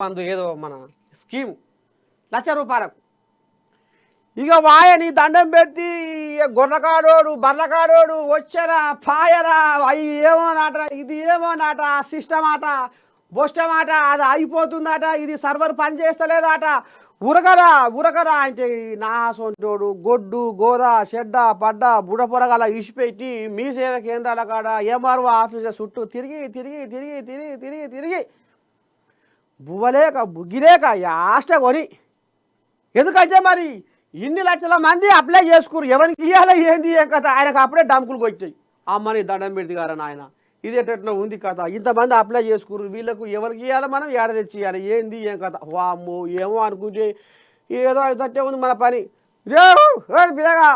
మందు ఏదో మన స్కీమ్ ₹1,00,000 ఇక వాయని దండం పెట్టి గొర్రకాడోడు బర్రకాడోడు వచ్చరా పాయరా అవి ఏమో నాట ఇది ఏమో నాట సిస్టమ్ ఆట బొస్టమ్ ఆట అది అయిపోతుందట ఇది సర్వర్ పని చేస్తలేదట ఉరకరా ఉరకరా అంటే నా సొంటోడు గొడ్డు గోద చెడ్డ పడ్డ బుడపొరగల ఇసిపెట్టి మీ సేవ కేంద్రాల కాడ ఎంఆర్ఓ ఆఫీసర్ చుట్టూ తిరిగి తిరిగి తిరిగి తిరిగి తిరిగి తిరిగి బువ్వలేక బుగ్గిలేక యాష్ట కొని ఎందుకంటే మరి ఇన్ని లక్షల మంది అప్లై చేసుకురు ఎవరికి ఇవ్వాలి ఏంది ఏం కథ ఆయనకు అప్పుడే డమ్కులు వచ్చాయి అమ్మని దండం పెడితే గారని ఆయన ఇదేటట్లా ఉంది కథ ఇంతమంది అప్లై చేసుకురు వీళ్ళకు ఎవరికి ఇవ్వాలి మనం ఏడ తెచ్చి ఇవ్వాలి ఏంది ఏం కథ వామ్మో ఏమో అనుకుంటే ఏదో అయితే ఉంది మన పని బిరగా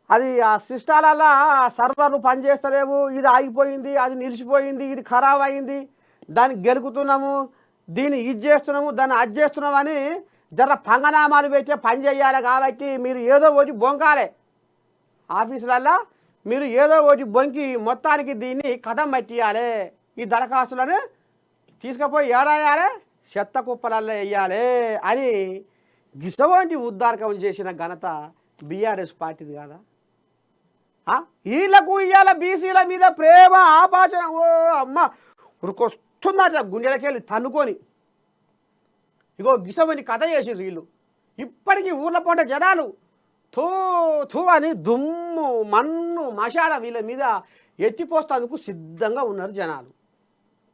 అది ఆ సిస్టాలల్లో సర్వర్లు పనిచేస్తలేవు ఇది ఆగిపోయింది అది నిలిచిపోయింది ఇది ఖరాబ్ అయింది దాన్ని గెలుకుతున్నాము దీన్ని ఇది చేస్తున్నాము దాన్ని అది చేస్తున్నామని జర పంగనామాలు పెట్టి పని చేయాలి కాబట్టి మీరు ఏదో ఒకటి బొంకాలి ఆఫీసులల్లో మీరు ఏదో ఒకటి బొంకి మొత్తానికి దీన్ని కథం పట్టియాలి ఈ దరఖాస్తులను తీసుకుపోయి ఏడాయాలి చెత్త కుప్పలల్లో వేయాలి అని గిసవంటి ఉద్దారకం చేసిన ఘనత బీఆర్ఎస్ పార్టీది కాదా వీళ్ళకు ఇవాళ బీసీల మీద ప్రేమ ఆపాచన ఓ అమ్మ ఉరికొస్తుందట గుండెలకెళ్ళి తన్నుకొని ఇగో గిసవని కథ చేసిర్రు వీళ్ళు ఇప్పటికీ ఊర్ల పూట జనాలు థూ థూ అని దుమ్ము మన్ను మషాడ వీళ్ళ మీద ఎత్తిపోస్తేందుకు సిద్ధంగా ఉన్నారు జనాలు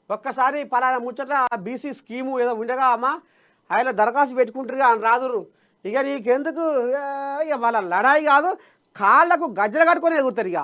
ఒక్కసారి పలానా ముచ్చట బీసీ స్కీము ఏదో ఉండగా అమ్మా ఆయన దరఖాస్తు పెట్టుకుంటారు అని రాదురు ఇక నీకెందుకు ఇక వాళ్ళ లడాయి కాదు కాళ్ళకు గజ్జలు కట్టుకొని ఎగురుతారు ఇక